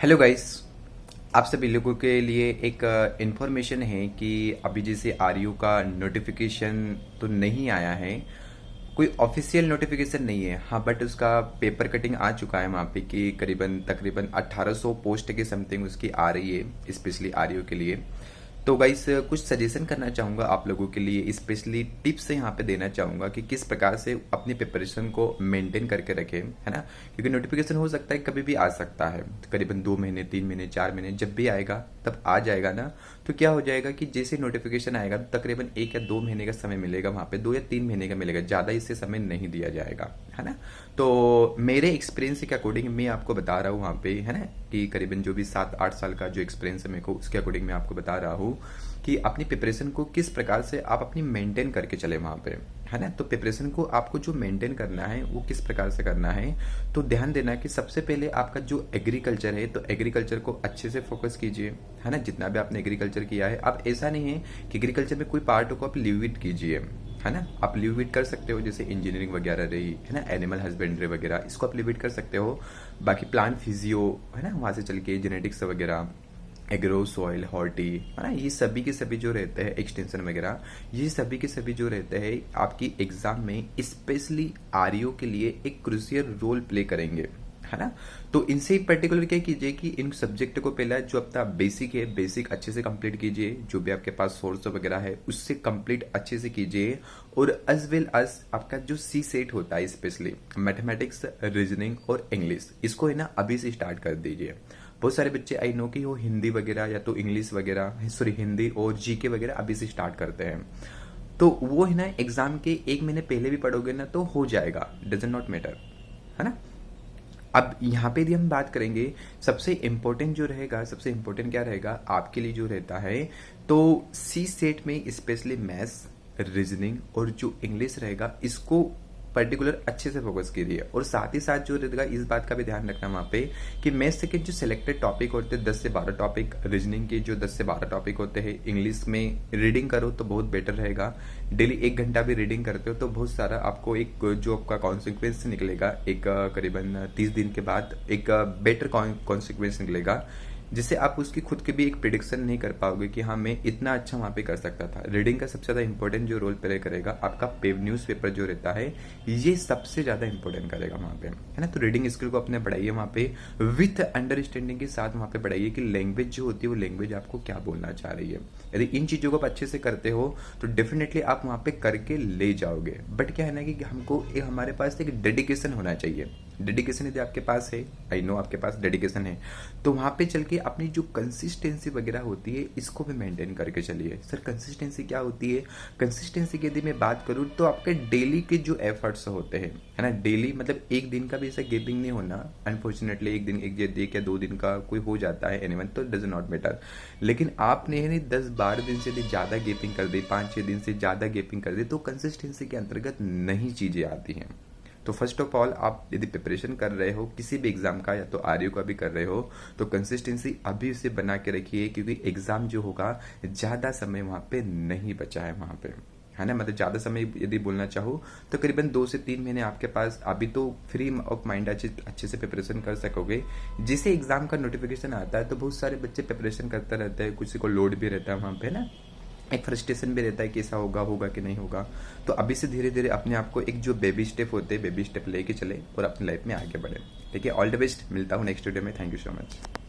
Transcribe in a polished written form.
Hello guys. आप सभी लोगों के लिए एक इन्फॉर्मेशन है कि अभी जैसे आरयू का नोटिफिकेशन तो नहीं आया है, कोई ऑफिशियल नोटिफिकेशन नहीं है। हाँ, बट उसका पेपर कटिंग आ चुका है वहाँ पे कि करीबन तकरीबन 1800 पोस्ट के समथिंग उसकी आ रही है स्पेशली आरयू के लिए। तो गाइस कुछ सजेशन करना चाहूँगा आप लोगों के लिए, स्पेशली टिप्स यहाँ पे देना चाहूँगा कि किस प्रकार से अपनी प्रिपरेशन को मेंटेन करके रखें, है ना। क्योंकि नोटिफिकेशन हो सकता है कभी भी आ सकता है, करीबन 2 महीने 3 महीने 4 महीने जब भी आएगा तब आ जाएगा ना। तो क्या हो जाएगा कि जैसे नोटिफिकेशन आएगा तो तकरीबन 1 या 2 महीने का समय मिलेगा वहाँ पे, 2 या 3 महीने का मिलेगा, ज़्यादा इससे समय नहीं दिया जाएगा, है ना। तो मेरे एक्सपीरियंस के अकॉर्डिंग मैं आपको बता रहा हूँ वहाँ पे, है ना, कि करीबन जो भी 7-8 साल का जो एक्सपीरियंस है मेरे को, उसके अकॉर्डिंग मैं आपको बता रहा हूँ कि अपनी प्रिपरेशन को किस प्रकार से आप अपनी मेंटेन करके चले वहाँ पे, है ना। तो प्रिपरेशन को आपको जो मेंटेन करना है वो किस प्रकार से करना है, तो ध्यान देना कि सबसे पहले आपका जो एग्रीकल्चर है तो एग्रीकल्चर को अच्छे से फोकस कीजिए, है ना। जितना भी आपने एग्रीकल्चर किया है, अब ऐसा नहीं है कि एग्रीकल्चर में कोई पार्ट को आप लीव इट कीजिए, है ना। आप लीव इट कर सकते हो, जैसे इंजीनियरिंग वगैरह रही, है ना, एनिमल हस्बेंड्री वगैरह, इसको आप लीव इट कर सकते हो। बाकी प्लांट फिजियो, है ना, वहाँ से चल के जेनेटिक्स वगैरह, एग्रो सॉइल हॉर्टी, है ना, ये सभी के सभी जो रहते हैं, एक्सटेंशन वगैरह, ये सभी के सभी जो रहते हैं आपकी एग्जाम में स्पेशली आरयू के लिए एक क्रूशियल रोल प्ले करेंगे, है ना। तो इनसे पर्टिकुलर क्या कीजिए कि इन सब्जेक्ट को पहला जो अपना बेसिक है, बेसिक अच्छे से कंप्लीट कीजिए, जो भी आपके पास सोर्स वगैरह है उससे कंप्लीट अच्छे से कीजिए। और एज वेल एज आपका जो सी सेट होता है स्पेशली मैथमेटिक्स, रीजनिंग और इंग्लिश, इसको है ना अभी से स्टार्ट कर दीजिए। बहुत सारे बच्चे आई नो कि वो हिंदी वगैरह या तो इंग्लिश वगैरह, सॉरी हिंदी और जीके वगैरह अभी से स्टार्ट करते हैं। तो वो है ना एग्जाम के 1 महीने पहले भी पढ़ोगे ना तो हो जाएगा, डजंट नॉट मैटर, है ना। अब यहाँ पे यदि हम बात करेंगे, सबसे इम्पोर्टेंट जो रहेगा, सबसे इम्पोर्टेंट क्या रहेगा आपके लिए जो रहता है, तो सी सेट में स्पेशली मैथ्स, रीजनिंग और जो इंग्लिश रहेगा इसको पर्टिकुलर अच्छे से फोकस कीजिए। और साथ ही साथ जो रहेगा इस बात का भी ध्यान रखना वहाँ पे कि मैथ्स के जो सिलेक्टेड टॉपिक होते हैं 10 से 12 टॉपिक, रीजनिंग के जो 10 से 12 टॉपिक होते हैं, इंग्लिश में रीडिंग करो तो बहुत बेटर रहेगा। डेली 1 घंटा भी रीडिंग करते हो तो बहुत सारा आपको एक जो आपका कॉन्सिक्वेंस निकलेगा, एक करीबन 30 दिन के बाद एक बेटर कॉन्सिक्वेंस निकलेगा, जिससे आप उसकी खुद के भी एक प्रिडिक्शन नहीं कर पाओगे कि हाँ मैं इतना अच्छा वहाँ पे कर सकता था। रीडिंग का सबसे ज़्यादा इंपॉर्टेंट जो रोल प्ले करेगा आपका न्यूज़ पेपर जो रहता है, ये सबसे ज़्यादा इंपॉर्टेंट करेगा वहाँ पे, है ना। तो रीडिंग स्किल को अपने बढ़ाइए वहाँ पे, विथ अंडरस्टैंडिंग के साथ वहाँ पे बढ़ाइए कि लैंग्वेज जो होती है वो लैंग्वेज आपको क्या बोलना चाह रही है। यदि इन चीज़ों को आप अच्छे से करते हो तो डेफिनेटली आप वहाँ पे करके ले जाओगे। बट क्या है ना कि हमको हमारे पास एक डेडिकेशन होना चाहिए। डेडिकेशन यदि आपके पास है, आई नो आपके पास डेडिकेशन है, तो वहाँ पे चल के अपनी जो कंसिस्टेंसी वगैरह होती है इसको भी मेंटेन करके चलिए। सर कंसिस्टेंसी क्या होती है? कंसिस्टेंसी की यदि मैं बात करूँ तो आपके डेली के जो एफर्ट्स होते हैं, है ना, डेली मतलब एक दिन का भी ऐसा गेपिंग नहीं होना। अनफॉर्चुनेटली एक दिन, एक या 2 दिन का कोई हो जाता है एनीवन, तो डज नॉट मैटर। लेकिन आपने 10-12 दिन से यदि ज़्यादा गेपिंग कर दी, 5-6 दिन से ज़्यादा गेपिंग कर दी, तो कंसिस्टेंसी के अंतर्गत नहीं चीज़ें आती हैं। तो फर्स्ट ऑफ ऑल आप यदि प्रिपरेशन कर रहे हो किसी भी एग्जाम का या तो आरयू का भी कर रहे हो तो कंसिस्टेंसी अभी से बना के रखिए, क्योंकि एग्जाम जो होगा ज़्यादा समय वहाँ पे नहीं बचा है वहाँ पे, है ना। मतलब ज़्यादा समय यदि बोलना चाहो तो करीबन 2 से 3 महीने आपके पास अभी तो फ्री ऑफ माइंड अच्छे से प्रिपरेशन कर सकोगे। जिसे एग्जाम का नोटिफिकेशन आता है तो बहुत सारे बच्चे प्रिपरेशन करते रहते हैं, किसी को लोड भी रहता है वहाँ पे ना, एक फ्रस्ट्रेशन भी रहता है कि ऐसा होगा कि नहीं होगा। तो अभी से धीरे धीरे अपने आप को एक जो बेबी स्टेप होते हैं, बेबी स्टेप लेके चले और अपनी लाइफ में आगे बढ़े। ठीक है, ऑल द बेस्ट। मिलता हूँ नेक्स्ट वीडियो में। Thank you so much.